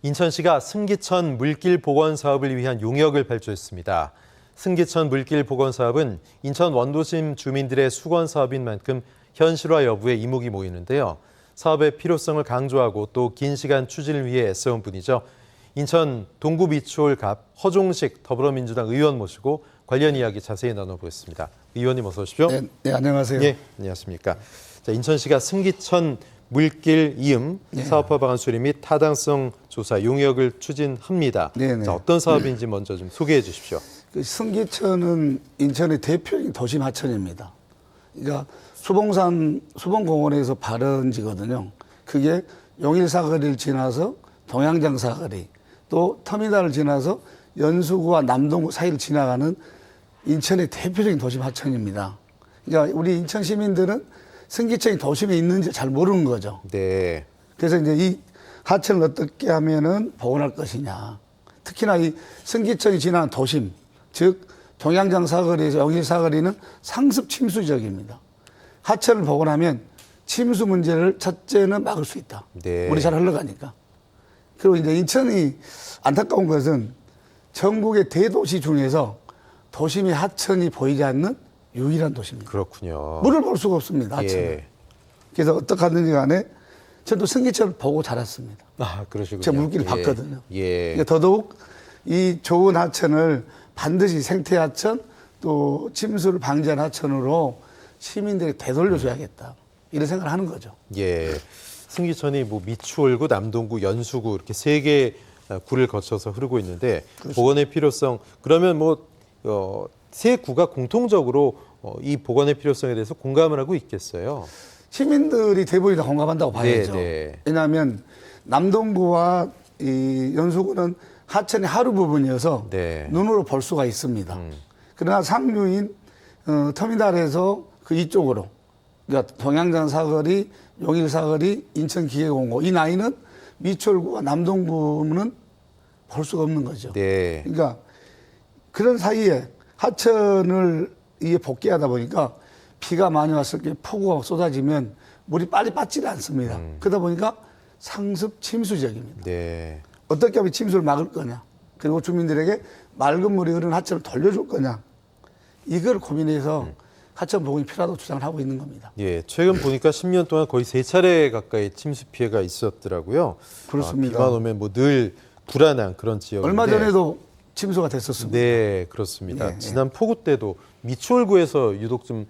인천시가 승기천 물길 복원 사업을 위한 용역을 발주했습니다. 승기천 물길 복원 사업은 인천 원도심 주민들의 수건 사업인 만큼 현실화 여부에 이목이 모이는데요. 사업의 필요성을 강조하고 또 긴 시간 추진을 위해 애써온 분이죠. 인천 동구 미추홀갑 허종식 더불어민주당 의원 모시고 관련 이야기 자세히 나눠보겠습니다. 의원님 어서 오십시오. 네, 안녕하세요. 네, 안녕하십니까. 자, 인천시가 승기천 물길 이음 사업화 방안 수립 및 타당성 조사 용역을 추진합니다. 자, 어떤 사업인지 먼저 좀 소개해 주십시오. 그 승기천은 인천의 대표적인 도심 하천입니다. 그러니까 수봉공원에서 발원지거든요. 그게 용일 사거리를 지나서 동양장 사거리, 또 터미널을 지나서 연수구와 남동구 사이를 지나가는 인천의 대표적인 도심 하천입니다. 그러니까 우리 인천 시민들은 승기천이 도심에 있는지 잘 모르는 거죠. 네. 그래서 이제 이 하천을 어떻게 하면은 복원할 것이냐. 특히나 이 승기천이 지나는 도심, 즉 동양장 사거리에서 용일 사거리는 상습 침수 지역입니다. 하천을 복원하면 침수 문제를 첫째는 막을 수 있다. 네. 물이 잘 흘러가니까. 그리고 이제 인천이 안타까운 것은 전국의 대도시 중에서 도심의 하천이 보이지 않는 유일한 도시입니다. 그렇군요. 물을 볼 수가 없습니다. 하천은. 예. 그래서 어떻게 하든지 간에 저도 승기천을 보고 자랐습니다. 아, 그러시군요. 제가 물길을 예. 봤거든요. 예. 그러니까 더더욱 이 좋은 하천을 반드시 생태 하천 또 침수를 방지한 하천으로 시민들에게 되돌려줘야겠다. 이런 생각을 하는 거죠. 예. 승기천이 뭐 미추홀구, 남동구, 연수구 이렇게 세 개 구를 거쳐서 흐르고 있는데 복원의 필요성 그러면 뭐 세 구가 공통적으로 이 복원의 필요성에 대해서 공감을 하고 있겠어요. 시민들이 대부분이 다 공감한다고 봐야죠. 네. 왜냐하면 남동구와 이 연수구는 하천의 하류 부분이어서 네. 눈으로 볼 수가 있습니다. 그러나 상류인 터미널에서 그 이쪽으로 그러니까 동양장 사거리, 용일 사거리, 인천기계공고 이 라인은 미추홀구와 남동구는 볼 수가 없는 거죠. 네. 그러니까 그런 사이에 하천을 이게 복귀하다 보니까 비가 많이 왔을 때 폭우가 쏟아지면 물이 빨리 빠지지 않습니다. 그러다 보니까 상습 침수 지역입니다. 네. 어떻게 하면 침수를 막을 거냐, 그리고 주민들에게 맑은 물이 흐르는 하천을 돌려줄 거냐, 이걸 고민해서 하천 복원이 필요하다고 주장을 하고 있는 겁니다. 예, 최근 보니까 10년 동안 거의 3차례 가까이 침수 피해가 있었더라고요. 그렇습니다. 비만 오면 뭐 늘 불안한 그런 지역인데. 얼마 전에도 침수가 됐었습니다. 네, 그렇습니다. 예, 지난 폭우 때도 미추홀구에서 유독 좀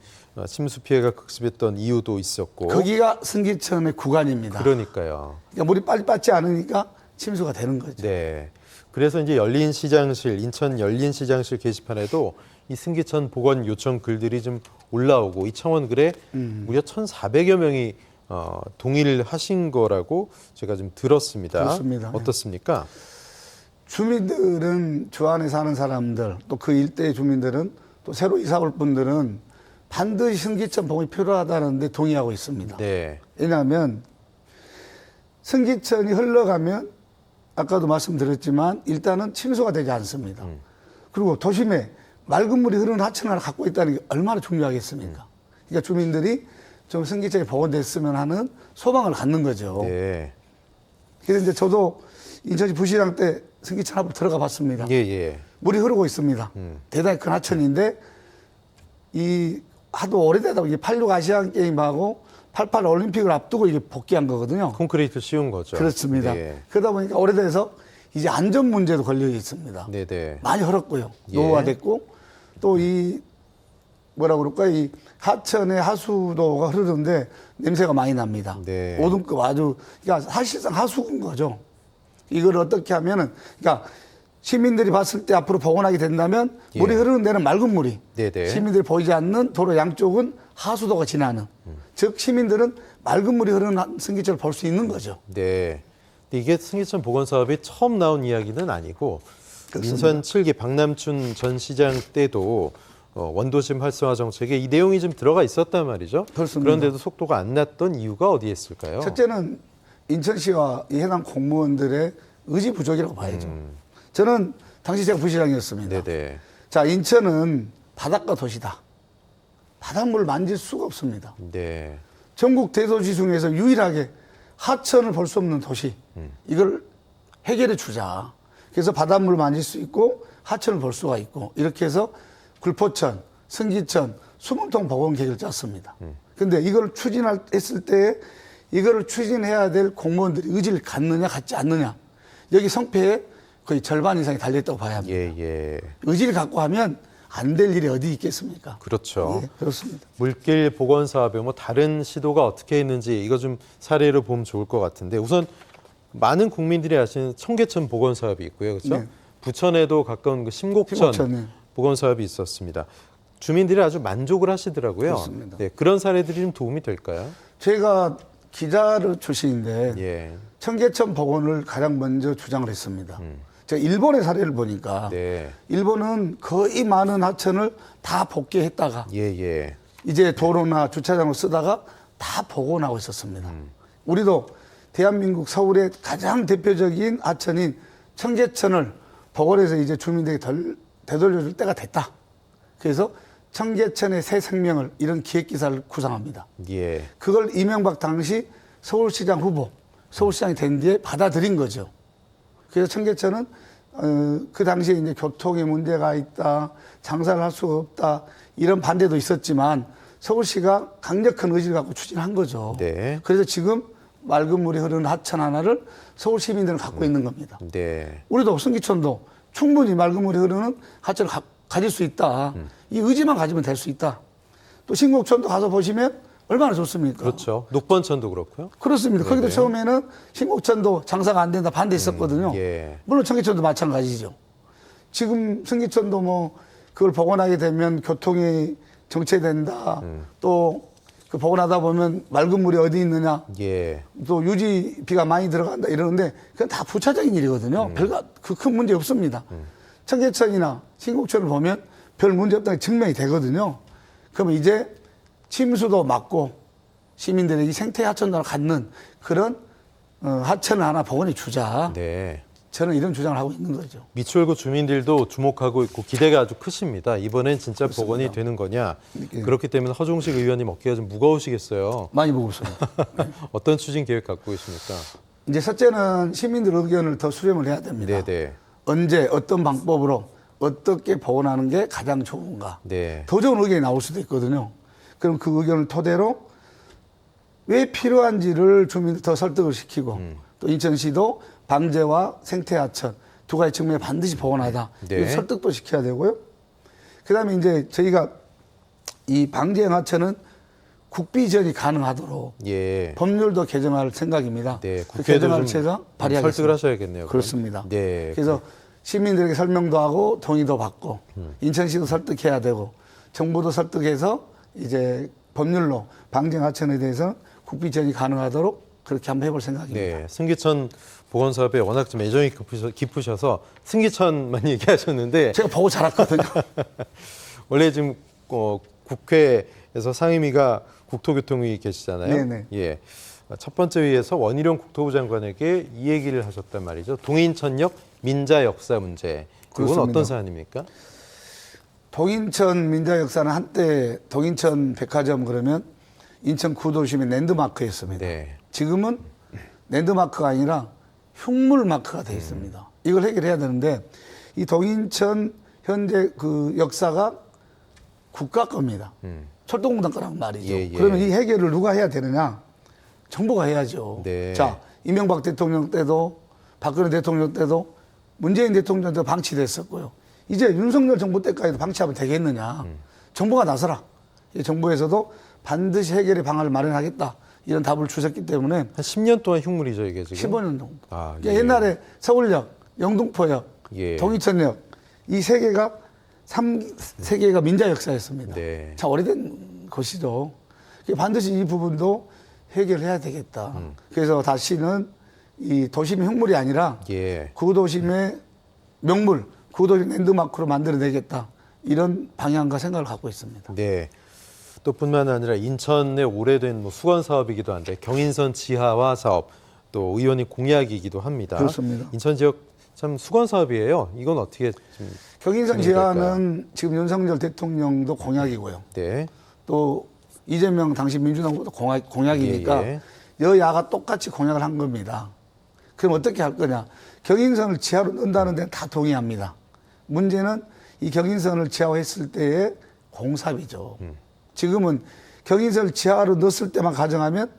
침수 피해가 극심했던 이유도 있었고. 거기가 승기천의 구간입니다. 그러니까요. 그러니까 물이 빨리 빠지지 않으니까 침수가 되는 거죠. 네. 그래서 이제 열린시장실, 인천 열린시장실 게시판에도 이 승기천 복원 요청 글들이 좀 올라오고 이 청원 글에 무려 1,400여 명이 동의를 하신 거라고 제가 좀 들었습니다. 그렇습니다. 어떻습니까? 주민들은 주 안에 사는 사람들 또 그 일대의 주민들은 또 새로 이사 올 분들은 반드시 승기천 복원이 필요하다는데 동의하고 있습니다. 네. 왜냐하면 승기천이 흘러가면 아까도 말씀드렸지만 일단은 침수가 되지 않습니다. 그리고 도심에 맑은 물이 흐르는 하천 하나 갖고 있다는 게 얼마나 중요하겠습니까? 그러니까 주민들이 좀 승기천이 복원됐으면 하는 소망을 갖는 거죠. 네. 그래서 이제 저도 인천시 부시장 때 승기천 앞으로 들어가 봤습니다. 예, 예. 물이 흐르고 있습니다. 대단히 큰 하천인데 이 하도 오래되다 보니 86 아시안 게임하고 88 올림픽을 앞두고 이게 복귀한 거거든요. 콘크리트 씌운 거죠. 그렇습니다. 네. 그러다 보니까 오래돼서 이제 안전 문제도 걸려 있습니다. 네, 네. 많이 흘렀고요. 예. 노후화됐고 또 이 뭐라 그럴까 이 하천의 하수도가 흐르는데 냄새가 많이 납니다. 네. 5등급 아주 그러니까 사실상 하수구인 거죠. 이걸 어떻게 하면은 그러니까 시민들이 봤을 때 앞으로 복원하게 된다면 물이 예. 흐르는 데는 맑은 물이 네네. 시민들이 보이지 않는 도로 양쪽은 하수도가 지나는 즉 시민들은 맑은 물이 흐르는 승기천을 볼 수 있는 거죠. 네. 근데 이게 승기천 복원 사업이 처음 나온 이야기는 아니고 그렇습니다. 민선 7기 박남춘 전 시장 때도 원도심 활성화 정책에 이 내용이 좀 들어가 있었단 말이죠. 그렇습니다. 그런데도 속도가 안 났던 이유가 어디에 있을까요? 첫째는 인천시와 이 해당 공무원들의 의지 부족이라고 봐야죠. 저는 당시 제가 부시장이었습니다. 네네. 자, 인천은 바닷가 도시다. 바닷물을 만질 수가 없습니다. 네. 전국 대도시 중에서 유일하게 하천을 볼 수 없는 도시. 이걸 해결해 주자. 그래서 바닷물을 만질 수 있고 하천을 볼 수가 있고 이렇게 해서 굴포천, 승기천, 수문통 복원 계획을 짰습니다. 근데 이걸 추진했을 때 이거를 추진해야 될 공무원들이 의지를 갖느냐 갖지 않느냐 여기 성패에 거의 절반 이상이 달려있다고 봐야 합니다. 예. 의지를 갖고 하면 안 될 일이 어디 있겠습니까? 그렇죠. 예, 그렇습니다. 물길 복원 사업에 뭐 다른 시도가 어떻게 했는지 이거 좀 사례로 보면 좋을 것 같은데 우선 많은 국민들이 아시는 청계천 복원 사업이 있고요. 그렇죠? 네. 부천에도 가까운 그 심곡천 네. 복원 사업이 있었습니다. 주민들이 아주 만족을 하시더라고요. 그렇습니다. 네, 그런 사례들이 좀 도움이 될까요? 제가 기자를 출신인데 예. 청계천 복원을 가장 먼저 주장을 했습니다. 제가 일본의 사례를 보니까 네. 일본은 거의 많은 하천을 다 복개했다가 예. 이제 도로나 주차장을 쓰다가 다 복원하고 있었습니다. 우리도 대한민국 서울의 가장 대표적인 하천인 청계천을 복원해서 이제 주민들에게 되돌려줄 때가 됐다. 그래서 청계천의 새 생명을 이런 기획기사를 구상합니다. 예. 그걸 이명박 당시 서울시장 후보, 서울시장이 된 뒤에 받아들인 거죠. 그래서 청계천은 그 당시에 이제 교통에 문제가 있다, 장사를 할 수가 없다 이런 반대도 있었지만 서울시가 강력한 의지를 갖고 추진한 거죠. 네. 그래서 지금 맑은 물이 흐르는 하천 하나를 서울 시민들은 갖고 있는 겁니다. 네. 우리도 승기천도 충분히 맑은 물이 흐르는 하천을 가질 수 있다. 이 의지만 가지면 될 수 있다. 또 신곡천도 가서 보시면 얼마나 좋습니까? 그렇죠. 녹번천도 그렇고요. 그렇습니다. 네네. 거기도 처음에는 신곡천도 장사가 안 된다 반대했었거든요. 예. 물론 청계천도 마찬가지죠. 지금 승기천도 뭐 그걸 복원하게 되면 교통이 정체된다. 또 그 복원하다 보면 맑은 물이 어디 있느냐. 예. 또 유지비가 많이 들어간다 이러는데 그건 다 부차적인 일이거든요. 별거 그 큰 문제 없습니다. 청계천이나 신곡천을 보면 별 문제 없다는 게 증명이 되거든요. 그러면 이제 침수도 막고 시민들에게 생태 하천도를 갖는 그런 하천을 하나 복원해 주자. 네. 저는 이런 주장을 하고 있는 거죠. 미추홀구 주민들도 주목하고 있고 기대가 아주 크십니다. 이번엔 진짜 복원이 되는 거냐. 예. 그렇기 때문에 허종식 의원님 어깨가 좀 무거우시겠어요. 많이 보고 있습니다. 어떤 추진 계획 갖고 계십니까? 이제 첫째는 시민들 의견을 더 수렴을 해야 됩니다. 네네. 언제 어떤 방법으로 어떻게 복원하는 게 가장 좋은가. 네. 더 좋은 의견이 나올 수도 있거든요. 그럼 그 의견을 토대로 왜 필요한지를 주민들 더 설득을 시키고 또 인천시도 방제와 생태하천 두 가지 측면에 반드시 복원하다. 네. 이걸 설득도 시켜야 되고요. 그다음에 이제 저희가 이 방제형 하천은 국비 지원이 가능하도록 예. 법률도 개정할 생각입니다. 네. 그 국회도 개정안을 좀 제가 발의하겠습니다. 설득을 하셔야겠네요. 그럼. 그렇습니다. 네. 그래서 시민들에게 설명도 하고 동의도 받고 인천시도 설득해야 되고 정부도 설득해서 이제 법률로 방제형 하천에 대해서 국비 지원이 가능하도록 그렇게 한번 해볼 생각입니다. 네. 승기천 복원 사업에 워낙 좀 애정이 깊으셔서 승기천만 얘기하셨는데 제가 보고 자랐거든요. 원래 지금 국회에서 상임위가 국토교통위 계시잖아요. 네네. 예. 첫 번째 회의에서 원희룡 국토부 장관에게 이 얘기를 하셨단 말이죠. 동인천역 민자 역사 문제. 그건 그렇습니다. 어떤 사안입니까? 동인천 민자 역사는 한때 동인천 백화점 그러면 인천 구도심의 랜드마크였습니다. 네. 지금은 랜드마크가 아니라 흉물 마크가 되어 있습니다. 이걸 해결해야 되는데 이 동인천 현재 그 역사가 국가 겁니다. 철도공단 거란 말이죠. 예. 그러면 이 해결을 누가 해야 되느냐? 정부가 해야죠. 네. 자, 이명박 대통령 때도 박근혜 대통령 때도 문재인 대통령 때도 방치됐었고요. 이제 윤석열 정부 때까지도 방치하면 되겠느냐. 정부가 나서라. 정부에서도 반드시 해결의 방안을 마련하겠다. 이런 답을 주셨기 때문에 한 10년 동안 흉물이죠, 이게 지금. 15년 정도. 아, 그러니까 예. 옛날에 서울역, 영등포역, 예. 동이천역 이 세 개가 세 개가 민자 역사였습니다. 네. 참 오래된 것이죠. 반드시 이 부분도 해결해야 되겠다. 그래서 다시는 이 도심의 흉물이 아니라 예. 구도심의 명물, 구도심 랜드마크로 만들어내겠다. 이런 방향과 생각을 갖고 있습니다. 네. 또 뿐만 아니라 인천의 오래된 뭐 수건 사업이기도 한데 경인선 지하화 사업 또 의원님 공약이기도 합니다. 그렇습니다. 인천 지역 참 수건 사업이에요. 이건 어떻게 좀 경인선 진행될까요? 지하는 지금 윤석열 대통령도 공약이고요. 네. 또 이재명 당시 민주당 후보도 공약이니까 예. 여야가 똑같이 공약을 한 겁니다. 그럼 어떻게 할 거냐? 경인선을 지하로 넣는다는 데는 다 동의합니다. 문제는 이 경인선을 지하로 했을 때의 공사비죠. 지금은 경인선을 지하로 넣었을 때만 가정하면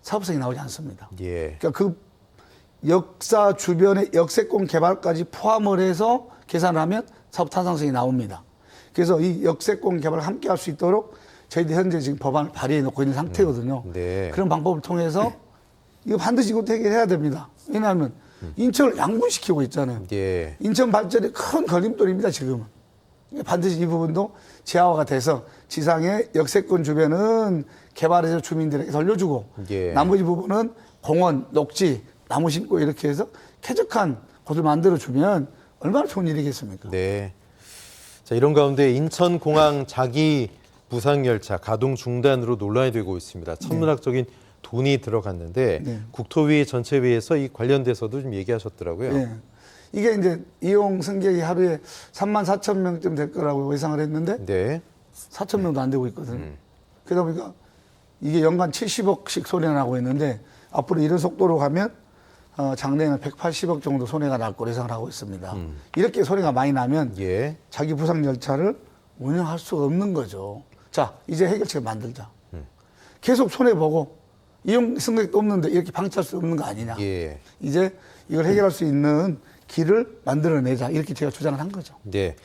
사업성이 나오지 않습니다. 예. 그러니까 그 역사 주변의 역세권 개발까지 포함을 해서 계산을 하면 사업 타당성이 나옵니다. 그래서 이 역세권 개발을 함께 할 수 있도록 저희들 현재 지금 법안을 발의해 놓고 있는 상태거든요. 네. 그런 방법을 통해서 이거 반드시 이것도 해결해야 됩니다. 왜냐하면 인천을 양분시키고 있잖아요. 예. 인천 발전의 큰 걸림돌입니다, 지금은. 반드시 이 부분도 지하화가 돼서 지상의 역세권 주변은 개발해서 주민들에게 돌려주고 예. 나머지 부분은 공원, 녹지, 나무 심고 이렇게 해서 쾌적한 곳을 만들어주면 얼마나 좋은 일이겠습니까? 네. 자, 이런 가운데 인천공항 자기 부상열차 가동 중단으로 논란이 되고 있습니다. 천문학적인 돈이 들어갔는데 네. 국토위 전체회의에서 이 관련돼서도 좀 얘기하셨더라고요. 예. 이게 이제 이용 승객이 하루에 3만 4천 명쯤 될 거라고 예상을 했는데 네. 4천 명도 안 되고 있거든요. 그러다 보니까 이게 연간 70억씩 손해가 나고 있는데 앞으로 이런 속도로 가면 작년에는 180억 정도 손해가 날 거로 예상을 하고 있습니다. 이렇게 손해가 많이 나면 예. 자기 부상 열차를 운영할 수가 없는 거죠. 자, 이제 해결책을 만들자. 계속 손해보고 이용 승객도 없는데 이렇게 방치할 수 없는 거 아니냐. 예. 이제 이걸 해결할 수 있는 길을 만들어내자. 이렇게 제가 주장을 한 거죠. 네.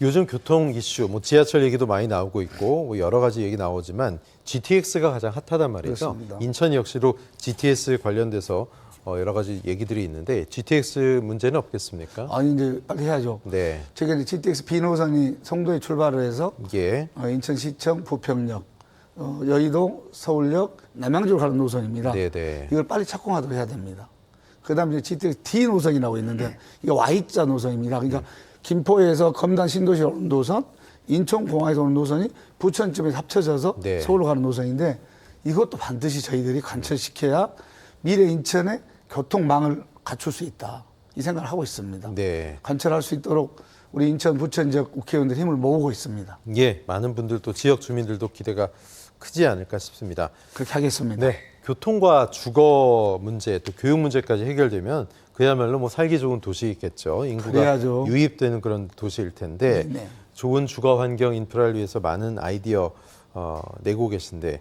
요즘 교통 이슈, 뭐 지하철 얘기도 많이 나오고 있고 뭐 여러 가지 얘기 나오지만 GTX가 가장 핫하단 말이죠. 그렇습니다. 인천 역시도 GTX 관련돼서 여러 가지 얘기들이 있는데 GTX 문제는 없겠습니까? 아니, 이제 빨리 해야죠. 네. 제가 이제 GTX B 노선이 송도에 출발을 해서 예. 인천시청, 부평역, 여의도, 서울역, 남양주로 가는 노선입니다. 네네. 이걸 빨리 착공하도록 해야 됩니다. 그 다음에 GTX D 노선이라고 있는데, 이거 Y자 노선입니다. 그러니까 김포에서 검단 신도시로 오는 노선, 인천공항에서 오는 노선이 부천쯤에 합쳐져서 네. 서울로 가는 노선인데, 이것도 반드시 저희들이 관철시켜야 미래 인천의 교통망을 갖출 수 있다. 이 생각을 하고 있습니다. 네. 관철할 수 있도록 우리 인천, 부천 지역 국회의원들 힘을 모으고 있습니다. 예. 많은 분들도 지역 주민들도 기대가 크지 않을까 싶습니다. 그렇게 하겠습니다. 네. 교통과 주거 문제 또 교육 문제까지 해결되면 그야말로 뭐 살기 좋은 도시겠죠. 인구가 그래야죠. 유입되는 그런 도시일 텐데 네. 좋은 주거 환경 인프라를 위해서 많은 아이디어 내고 계신데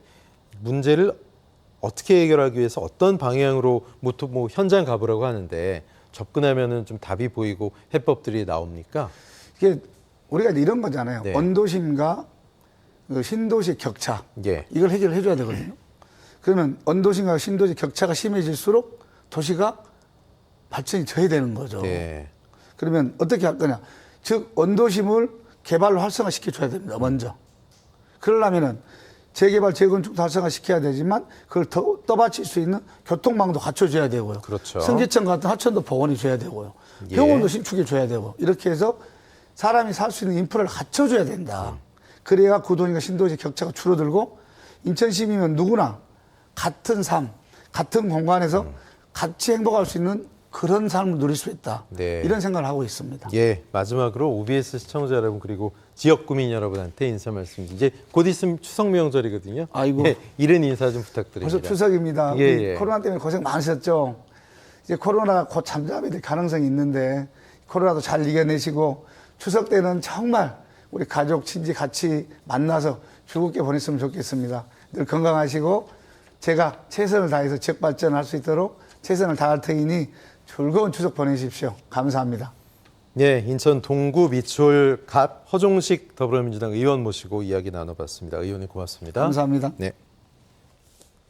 문제를 어떻게 해결하기 위해서 어떤 방향으로 뭐 현장 가보라고 하는데 접근하면은 좀 답이 보이고 해법들이 나옵니까? 이게 우리가 이제 이런 거잖아요. 네. 언도심과 그 신도시 격차. 예. 이걸 해결해 줘야 되거든요. 그러면 언도심과 신도시 격차가 심해질수록 도시가 발전이 져야 되는 거죠. 네. 그러면 어떻게 할 거냐. 즉, 언도심을 개발로 활성화시켜 줘야 됩니다. 먼저. 그러려면은 재개발, 재건축도 활성화시켜야 되지만 그걸 더 떠받칠 수 있는 교통망도 갖춰줘야 되고요. 그렇죠. 승기청 같은 하천도 복원해 줘야 되고요. 예. 병원도 신축해 줘야 되고 이렇게 해서 사람이 살 수 있는 인프라를 갖춰줘야 된다. 그래야 구도심과 신도시 격차가 줄어들고 인천 시민은 누구나 같은 삶, 같은 공간에서 같이 행복할 수 있는 그런 삶을 누릴 수 있다. 네. 이런 생각을 하고 있습니다. 예, 마지막으로 OBS 시청자 여러분 그리고 지역 구민 여러분한테 인사 말씀드립니다. 이제 곧 있으면 추석 명절이거든요. 아이고. 예, 이른 인사 좀 부탁드립니다. 벌써 추석입니다. 예, 우리 예. 코로나 때문에 고생 많으셨죠. 이제 코로나가 곧 잠잠이 될 가능성이 있는데 코로나도 잘 이겨내시고 추석 때는 정말 우리 가족, 친지 같이 만나서 즐겁게 보냈으면 좋겠습니다. 늘 건강하시고 제가 최선을 다해서 지역 발전할 수 있도록 최선을 다할 테니 즐거운 추석 보내십시오. 감사합니다. 네, 인천 동구 미추홀 갑 허종식 더불어민주당 의원 모시고 이야기 나눠봤습니다. 의원님 고맙습니다. 감사합니다. 네.